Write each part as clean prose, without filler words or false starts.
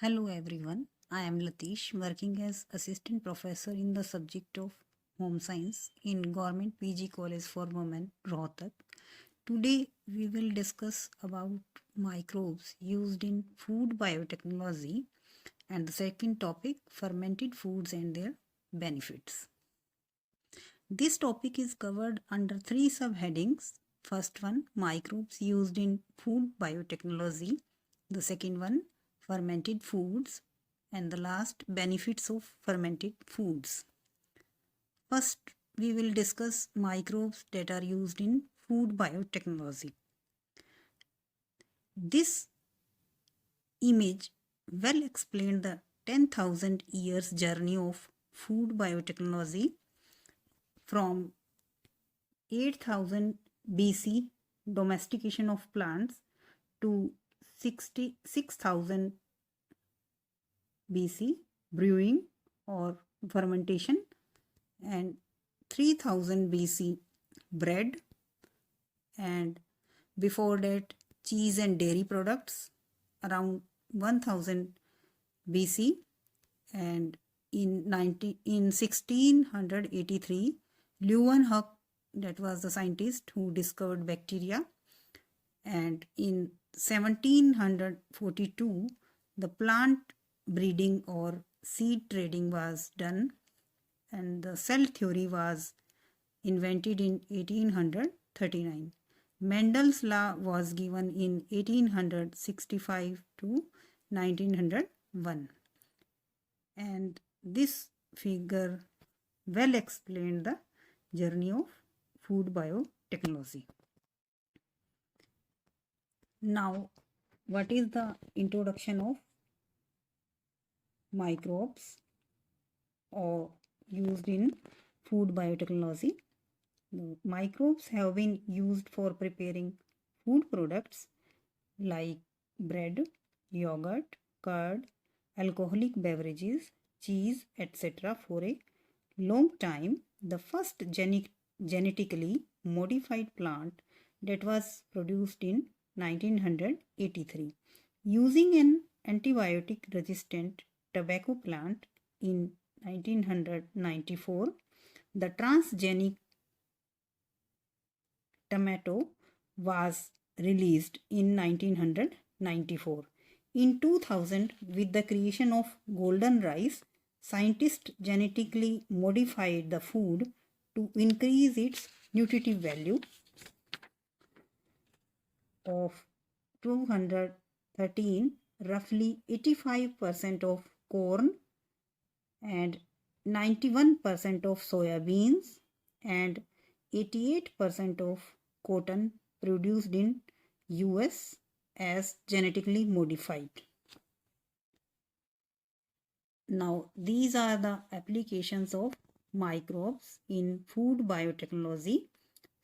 Hello everyone, I am Latish working as assistant professor in the subject of home science in Government PG College for Women, Rohtak. Today we will discuss about microbes used in food biotechnology and the second topic fermented foods and their benefits. This topic is covered under three subheadings. First one, microbes used in food biotechnology. The second one, fermented foods. And the last, benefits of fermented foods. First, we will discuss microbes that are used in food biotechnology. This image well explains the 10,000 years journey of food biotechnology from 8000 BC domestication of plants to 66,000 BC brewing or fermentation and 3000 BC bread, and before that cheese and dairy products around 1000 BC, and in 1683 Leeuwenhoek, that was the scientist who discovered bacteria, and in 1742 the plant breeding or seed trading was done, and the cell theory was invented in 1839. Mendel's law was given in 1865 to 1901, and this figure well explained the journey of food biotechnology. Now, what is the introduction of microbes or used in food biotechnology? The microbes have been used for preparing food products like bread, yogurt, curd, alcoholic beverages, cheese, etc. for a long time. The first genetically modified plant that was produced in 1983 using an antibiotic resistant tobacco plant in 1994. The transgenic tomato was released in 1994. In 2000, with the creation of golden rice, scientists genetically modified the food to increase its nutritive value of 213, roughly 85% of corn and 91% of soya beans and 88% of cotton produced in US as genetically modified. Now, these are the applications of microbes in food biotechnology.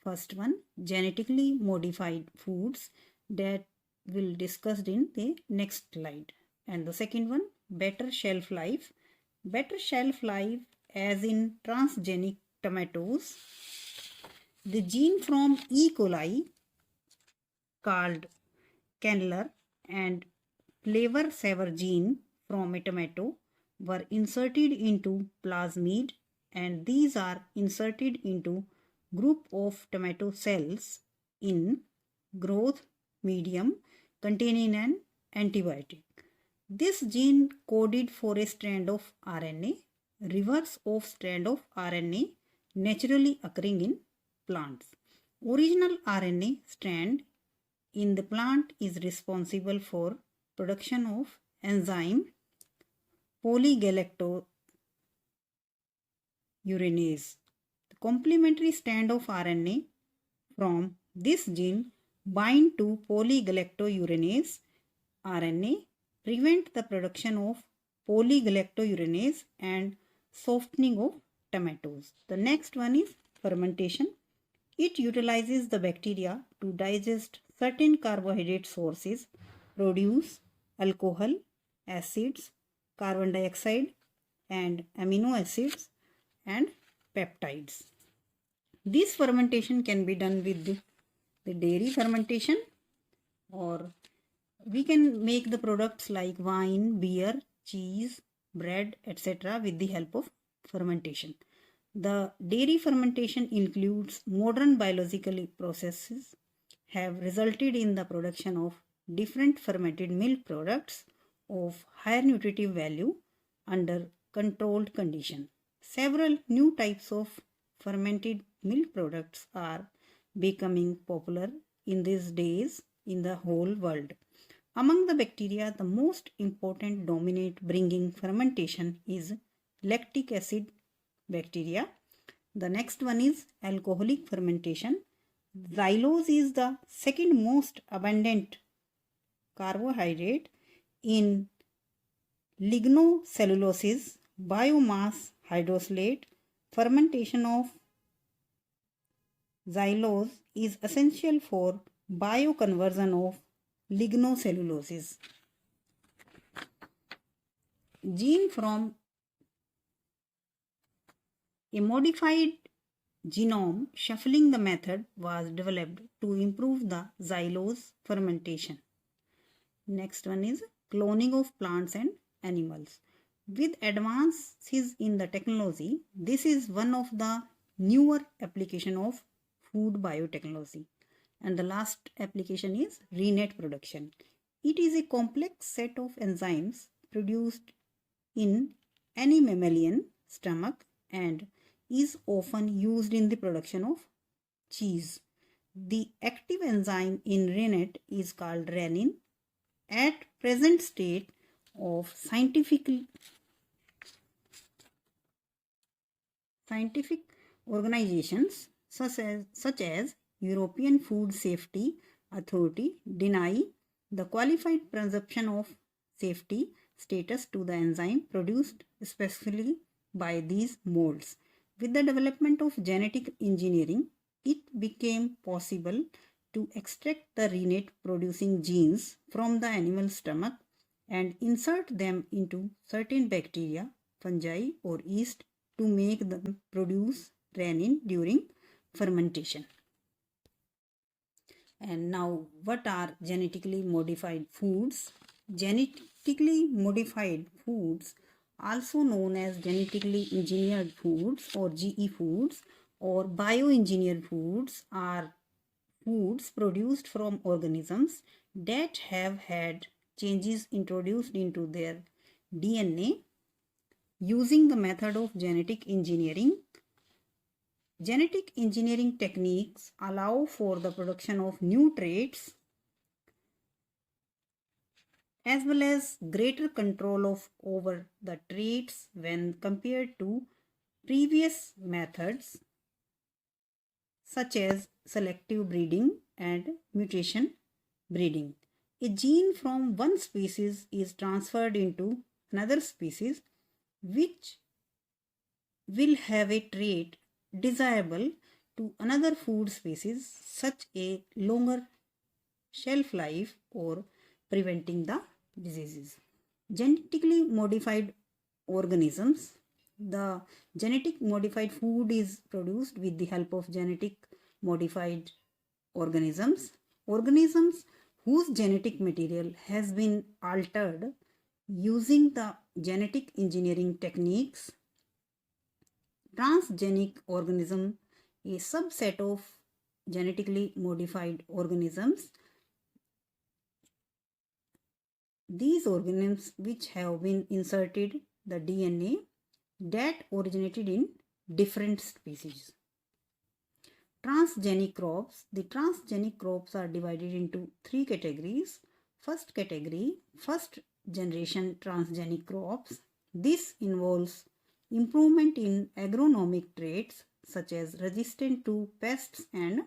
First one, genetically modified foods, that will discussed in the next slide. And the second one, better shelf life. Better shelf life as in transgenic tomatoes. The gene from E. coli called Candler and flavor saver gene from a tomato were inserted into plasmid, and these are inserted into group of tomato cells in growth medium containing an antibiotic. This gene coded for a strand of RNA, reverse of strand of RNA naturally occurring in plants. Original RNA strand in the plant is responsible for production of enzyme polygalactosurinase. The complementary strand of RNA from this gene bind to polygalactosurinase RNA, prevent the production of polygalactosurinase and softening of tomatoes. The next one is fermentation. It utilizes the bacteria to digest certain carbohydrate sources, produce alcohol, acids, carbon dioxide, and amino acids and peptides. This fermentation can be done with the dairy fermentation or We can make the products like wine, beer, cheese, bread, etc. with the help of fermentation. The dairy fermentation includes modern biological processes have resulted in the production of different fermented milk products of higher nutritive value under controlled condition. Several new types of fermented milk products are becoming popular in these days in the whole world. Among the bacteria, the most important dominant bringing fermentation is lactic acid bacteria. The next one is alcoholic fermentation. Xylose is the second most abundant carbohydrate in lignocellulose biomass hydroslate. Fermentation of xylose is essential for bioconversion of lignocellulose. Gene from a modified genome shuffling the method was developed to improve the xylose fermentation. Next one is cloning of plants and animals. With advances in the technology, this is one of the newer application of food biotechnology. And the last application is rennet production. It is a complex set of enzymes produced in any mammalian stomach and is often used in the production of cheese. The active enzyme in rennet is called rennin. At present state of scientific organizations such as European Food Safety Authority deny the qualified presumption of safety status to the enzyme produced specifically by these molds. With the development of genetic engineering, it became possible to extract the rennet producing genes from the animal stomach and insert them into certain bacteria, fungi or yeast to make them produce rennin during fermentation. And now, what are genetically modified foods? Genetically modified foods, also known as genetically engineered foods or GE foods or bioengineered foods, are foods produced from organisms that have had changes introduced into their DNA using the method of genetic engineering. Genetic engineering techniques allow for the production of new traits as well as greater control over the traits when compared to previous methods such as selective breeding and mutation breeding. A gene from one species is transferred into another species which will have a trait desirable to another food species, such a longer shelf life or preventing the diseases. Genetically modified organisms. The genetic modified food is produced with the help of genetic modified organisms. Organisms whose genetic material has been altered using the genetic engineering techniques. Transgenic organism, a subset of genetically modified organisms. These organisms which have been inserted the DNA that originated in different species. Transgenic crops. The transgenic crops are divided into three categories. First category, first generation transgenic crops. This involves improvement in agronomic traits such as resistant to pests and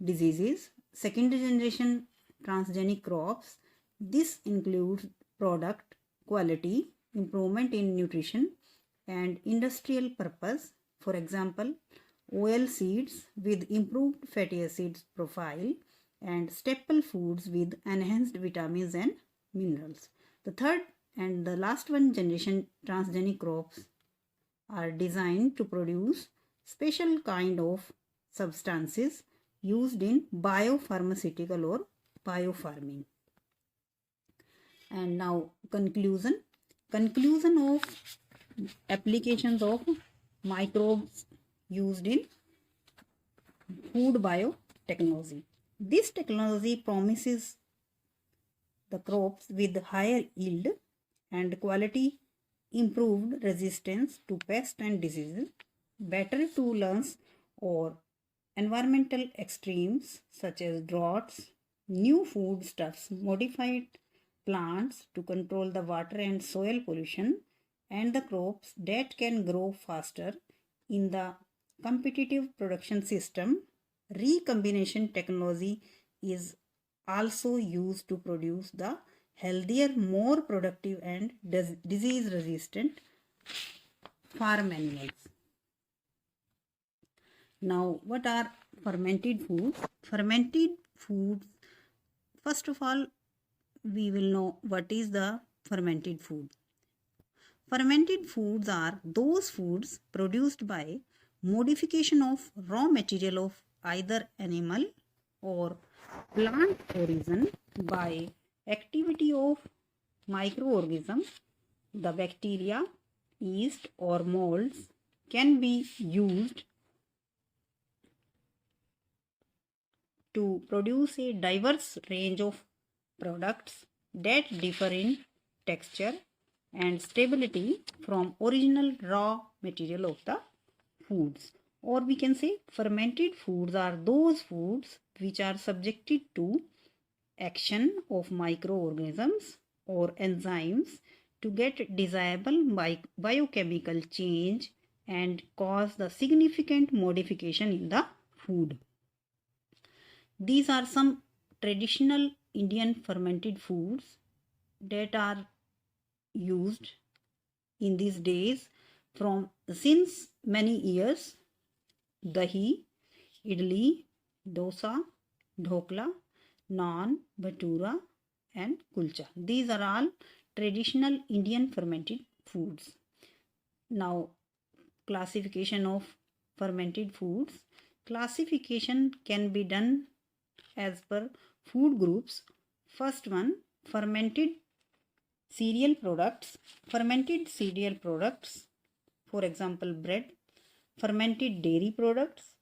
diseases. Second generation transgenic crops. This includes product quality, improvement in nutrition and industrial purpose. For example, oil seeds with improved fatty acids profile and staple foods with enhanced vitamins and minerals. The third and the last one generation transgenic crops are designed to produce special kind of substances used in biopharmaceutical or biofarming. And now conclusion of applications of microbes used in food biotechnology. This technology promises the crops with higher yield and quality, improved resistance to pests and diseases, better tolerance or environmental extremes such as droughts, new foodstuffs, modified plants to control the water and soil pollution, and the crops that can grow faster in the competitive production system. Recombination technology is also used to produce the healthier, more productive, and disease resistant farm animals. Now, what are fermented foods? Fermented foods, first of all, we will know what is the fermented food. Fermented foods are those foods produced by modification of raw material of either animal or plant origin by activity of microorganisms. The bacteria, yeast or molds can be used to produce a diverse range of products that differ in texture and stability from original raw material of the foods. Or we can say fermented foods are those foods which are subjected to action of microorganisms or enzymes to get desirable biochemical change and cause the significant modification in the food. These are some traditional Indian fermented foods that are used in these days from since many years. Dahi, idli, dosa, dhokla, naan, bhatura and kulcha. These are all traditional Indian fermented foods. Now, classification of fermented foods. Classification can be done as per food groups. First one, fermented cereal products. Fermented cereal products, for example, bread. Fermented dairy products.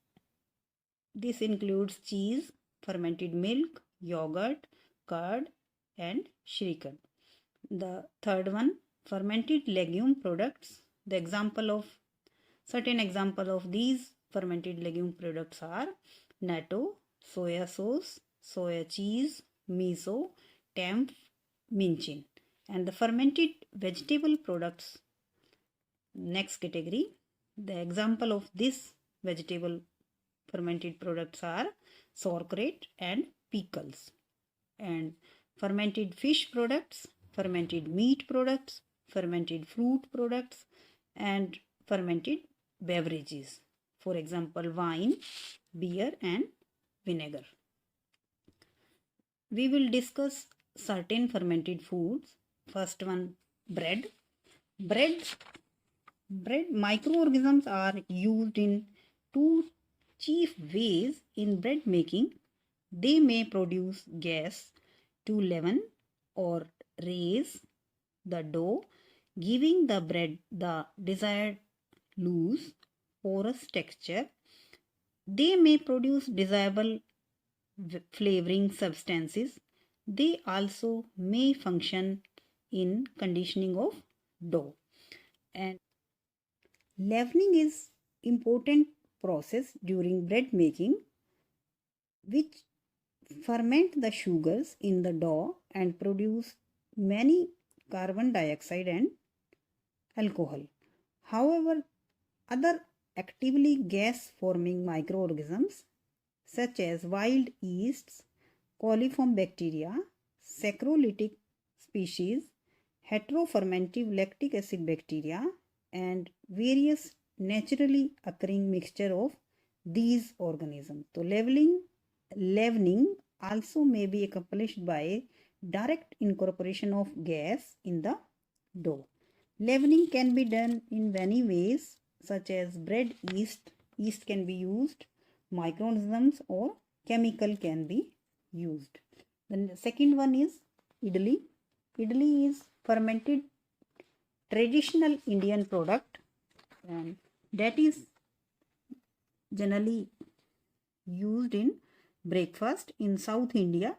This includes cheese, fermented milk, yogurt, curd and shrikhand. The third one, fermented legume products. The certain example of these fermented legume products are natto, soya sauce, soya cheese, miso, tempeh, minchin. And the fermented vegetable products, next category. The example of this vegetable fermented products are sauerkraut and pickles. And fermented fish products, fermented meat products, fermented fruit products and fermented beverages. For example, wine, beer and vinegar. We will discuss certain fermented foods. First one, bread. Bread microorganisms are used in two chief ways in bread making. They may produce gas to leaven or raise the dough, giving the bread the desired loose, porous texture. They may produce desirable flavoring substances. They also may function in conditioning of dough. And leavening is important process during bread making which ferment the sugars in the dough and produce many carbon dioxide and alcohol. However, other actively gas forming microorganisms such as wild yeasts, coliform bacteria, saccharolytic species, heterofermentive lactic acid bacteria and various naturally occurring mixture of these organisms. So leavening also may be accomplished by direct incorporation of gas in the dough. Leavening can be done in many ways such as bread yeast. Yeast can be used, microorganisms or chemical can be used. The second one is idli. Idli is fermented traditional Indian product, and that is generally used in breakfast in South India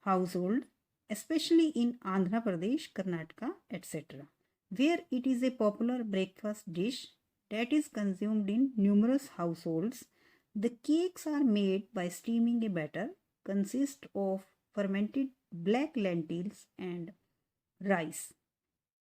household, especially in Andhra Pradesh, Karnataka, etc., where it is a popular breakfast dish that is consumed in numerous households. The cakes are made by steaming a batter consist of fermented black lentils and rice.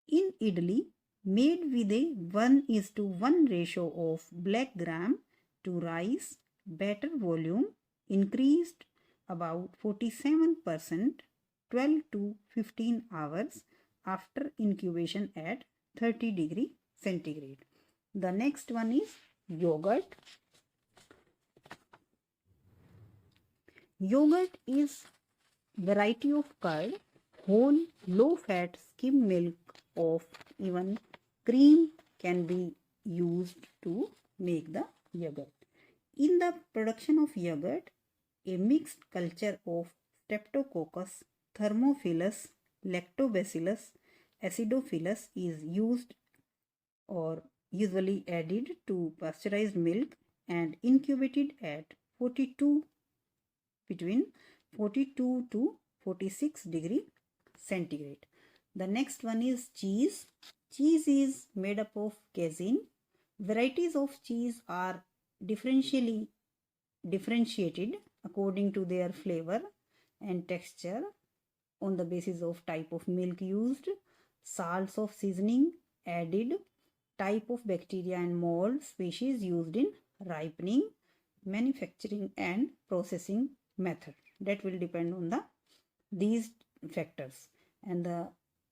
In idli, made with a 1:1 ratio of black gram to rice, batter volume increased about 47% 12 to 15 hours after incubation at 30 degree centigrade. The next one is yogurt. Yogurt is variety of curd, whole, low-fat skim milk of even cream can be used to make the yogurt. In the production of yogurt, a mixed culture of Streptococcus, Thermophilus, Lactobacillus, Acidophilus is used or usually added to pasteurized milk and incubated at 42 between 42 to 46 degree centigrade. The next one is cheese. Cheese is made up of casein. Varieties of cheese are differentiated according to their flavor and texture on the basis of type of milk used, salts of seasoning added, type of bacteria and mold species used in ripening, manufacturing and processing method. That will depend on these factors. And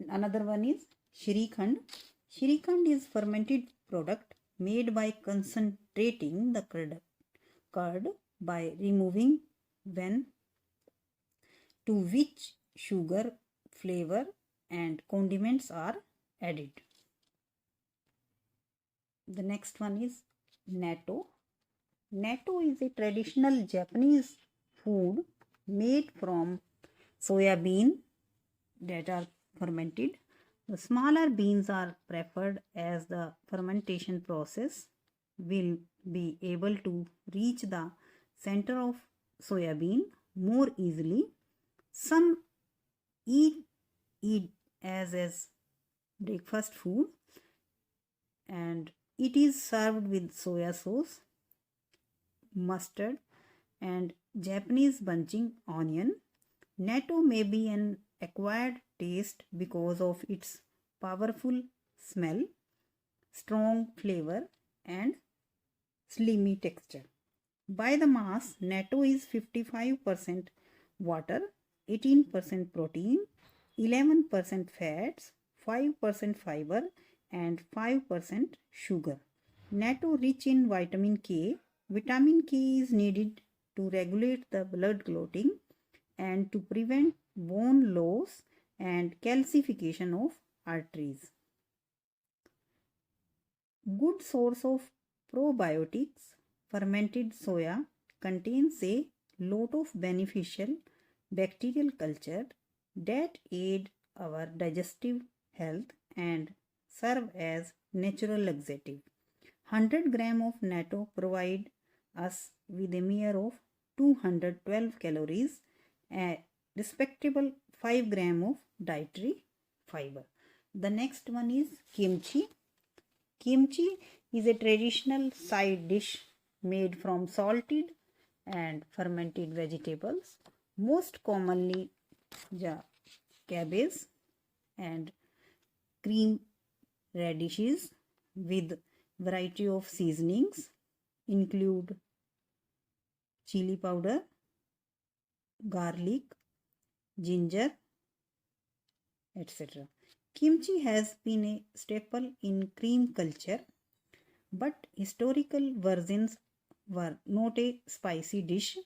another one is Shrikhand. Shrikhand is fermented product made by concentrating the curd by removing when to which sugar, flavor and condiments are added. The next one is natto. Natto is a traditional Japanese food made from soya bean that are fermented. The smaller beans are preferred as the fermentation process will be able to reach the center of soya bean more easily. Some eat as breakfast food and it is served with soya sauce, mustard and Japanese bunching onion. Natto may be an acquired taste because of its powerful smell, strong flavor and slimy texture. By the mass, natto is 55% water, 18% protein, 11% fats, 5% fiber and 5% sugar. Natto rich in vitamin K. Vitamin K is needed to regulate the blood clotting and to prevent bone loss and calcification of arteries. Good source of probiotics. Fermented soya contains a lot of beneficial bacterial culture that aid our digestive health and serve as natural laxative. 100 gram of natto provide us with a mere of 212 calories, a respectable 5 gram of dietary fiber. The next one is kimchi. Kimchi is a traditional side dish made from salted and fermented vegetables, most commonly cabbage and cream radishes with variety of seasonings include chili powder, garlic, ginger, etc. Kimchi has been a staple in cream culture, but historical versions were not a spicy dish.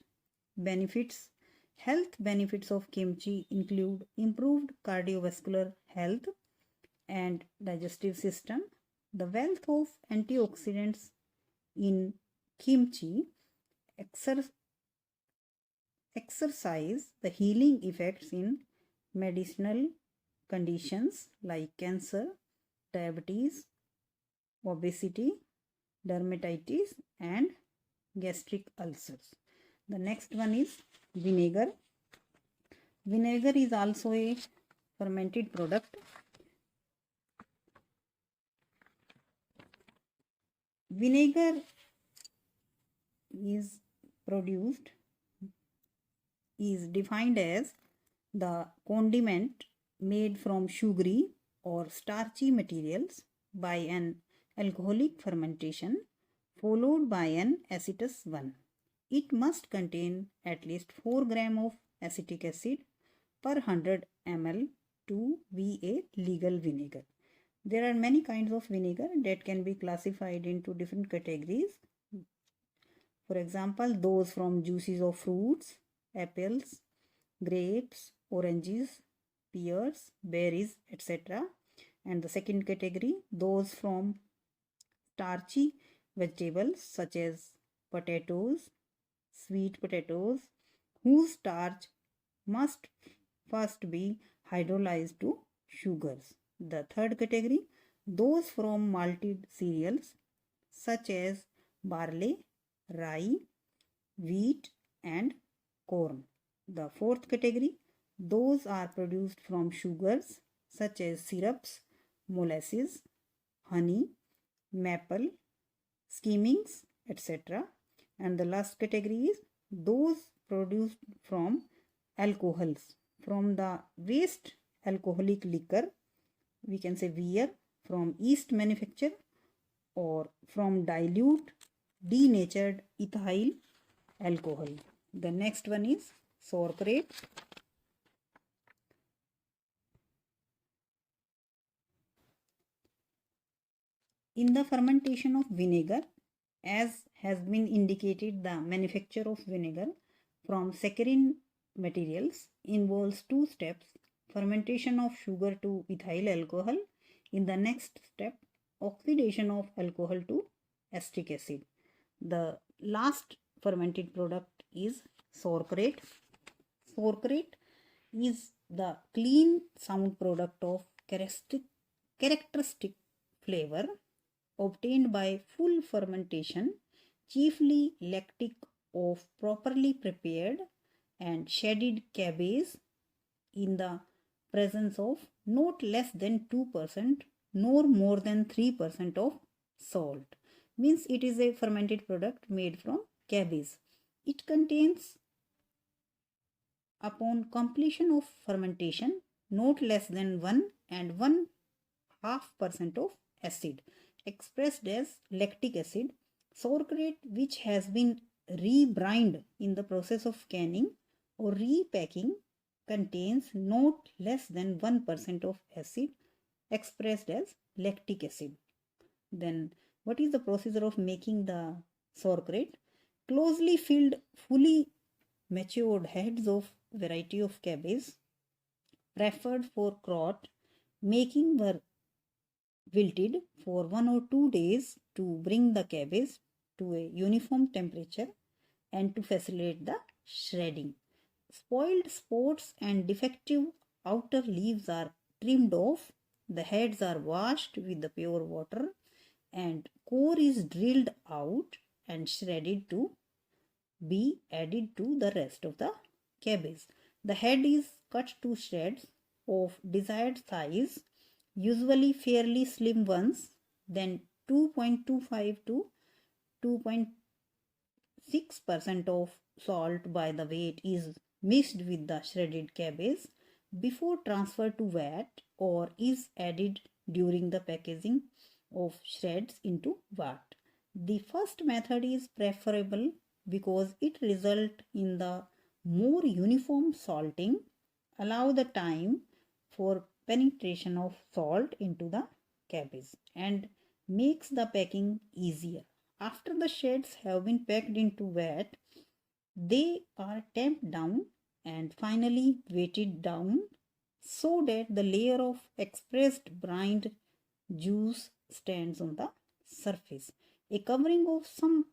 Health benefits of kimchi include improved cardiovascular health and digestive system. The wealth of antioxidants in kimchi exercise the healing effects in medicinal conditions like cancer, diabetes, obesity, dermatitis, and gastric ulcers. The next one is vinegar. Vinegar is also a fermented product. Vinegar is defined as the condiment made from sugary or starchy materials by an alcoholic fermentation followed by an acetous one. It must contain at least 4 grams of acetic acid per 100 ml to be a legal vinegar. There are many kinds of vinegar that can be classified into different categories. For example, those from juices of fruits, apples, grapes, oranges, pears, berries, etc. And the second category, those from starchy vegetables such as potatoes, sweet potatoes, whose starch must first be hydrolyzed to sugars. The third category, those from malted cereals such as barley, rye, wheat and corn. The fourth category, those are produced from sugars such as syrups, molasses, honey, maple, skimmings, etc. And the last category is those produced from alcohols, from the waste alcoholic liquor, we can say beer, from yeast manufacture or from dilute denatured ethyl alcohol. The next one is sauerkraut. In the fermentation of vinegar, as has been indicated, the manufacture of vinegar from saccharine materials involves two steps: fermentation of sugar to ethyl alcohol. In the next step, oxidation of alcohol to acetic acid. The last fermented product is sauerkraut. Sauerkraut is the clean sound product of characteristic flavor obtained by full fermentation, chiefly lactic, of properly prepared and shredded cabbage in the presence of not less than 2% nor more than 3% of salt. Means it is a fermented product made from cabbage. It contains, upon completion of fermentation, not less than 1 and 1/2% of acid, expressed as lactic acid. Sauerkraut, which has been rebrined in the process of canning or repacking, contains not less than 1% of acid, expressed as lactic acid. Then, what is the procedure of making the sauerkraut? Closely filled, fully matured heads of variety of cabbage preferred for kraut making were wilted for 1 or 2 days to bring the cabbage to a uniform temperature and to facilitate the shredding. Spoiled spots and defective outer leaves are trimmed off. The heads are washed with the pure water and core is drilled out and shredded to be added to the rest of the cabbage. The head is cut to shreds of desired size, usually fairly slim ones. Then 2.25 to 2.6% of salt by the weight is mixed with the shredded cabbage before transfer to vat or is added during the packaging of shreds into vat. The first method is preferable because it results in the more uniform salting, allow the time for penetration of salt into the cabbage and makes the packing easier. After the shreds have been packed into vat, they are tamped down and finally weighted down so that the layer of expressed brined juice stands on the surface. A covering of some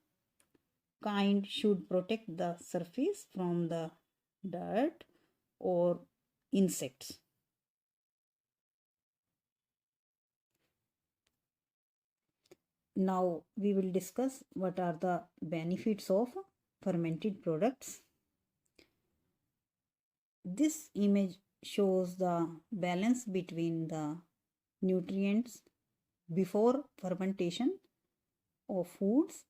kind should protect the surface from the dirt or insects. Now we will discuss what are the benefits of fermented products. This image shows the balance between the nutrients before fermentation of foods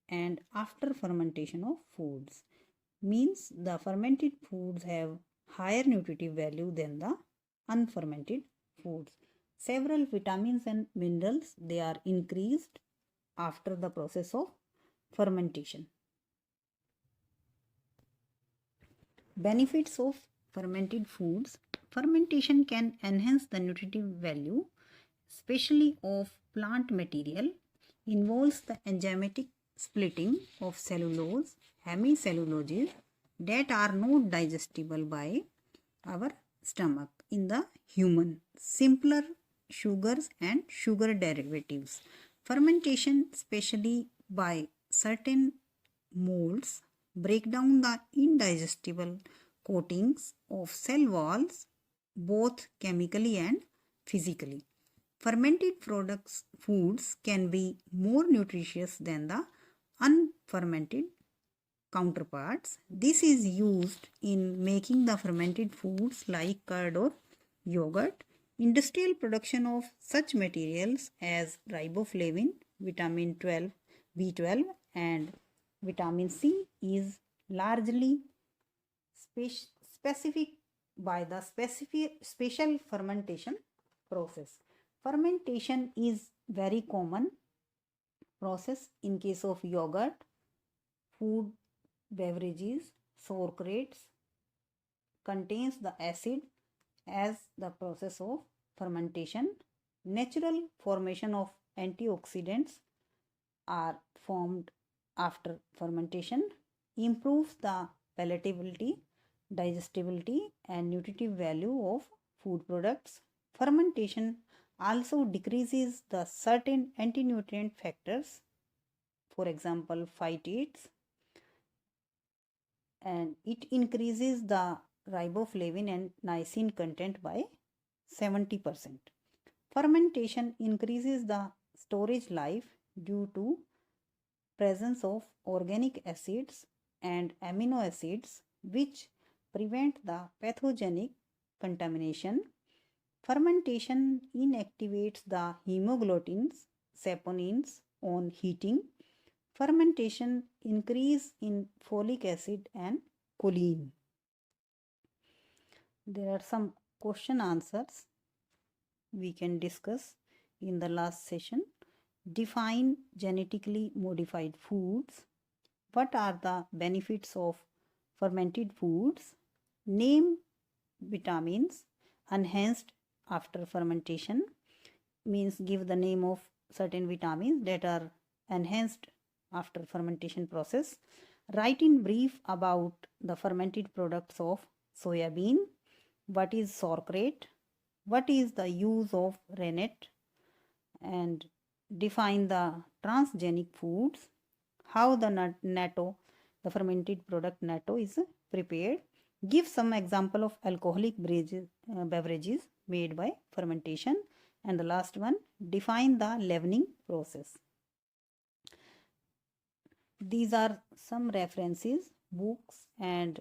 and after fermentation of foods. Means the fermented foods have higher nutritive value than the unfermented foods. Several vitamins and minerals, they are increased after the process of fermentation. Benefits of fermented foods. Fermentation can enhance the nutritive value, especially of plant material, involves the enzymatic splitting of cellulose, hemicelluloses that are not digestible by our stomach in the human. Simpler sugars and sugar derivatives. Fermentation, especially by certain molds, break down the indigestible coatings of cell walls both chemically and physically. Fermented products foods can be more nutritious than the unfermented counterparts. This is used in making the fermented foods like curd or yogurt. Industrial production of such materials as riboflavin, vitamin 12, B12 and vitamin C is largely specific by the special fermentation process. Fermentation is very common process in case of yogurt, food, beverages, sauerkraut contains the acid as the process of fermentation. Natural formation of antioxidants are formed after fermentation, improves the palatability, digestibility and nutritive value of food products. Fermentation also decreases the certain anti-nutrient factors, for example phytates, and it increases the riboflavin and niacin content by 70%. Fermentation increases the storage life due to presence of organic acids and amino acids which prevent the pathogenic contamination. Fermentation inactivates the hemoglobins, saponins on heating. Fermentation increase in folic acid and choline. There are some question answers we can discuss in the last session. Define genetically modified foods. What are the benefits of fermented foods? Name vitamins enhanced after fermentation. Means give the name of certain vitamins that are enhanced after fermentation process. Write in brief about the fermented products of soya bean. What is sauerkraut? What is the use of rennet? And define the transgenic foods. How the natto, the fermented product natto is prepared. Give some example of alcoholic beverages made by fermentation. And the last one, define the leavening process. These are some references, books and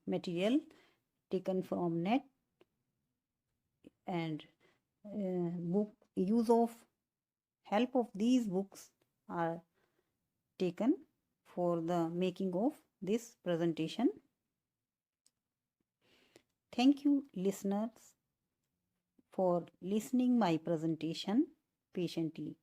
material taken from net, and book use of help of these books are taken for the making of this presentation. Thank you listeners for listening my presentation patiently.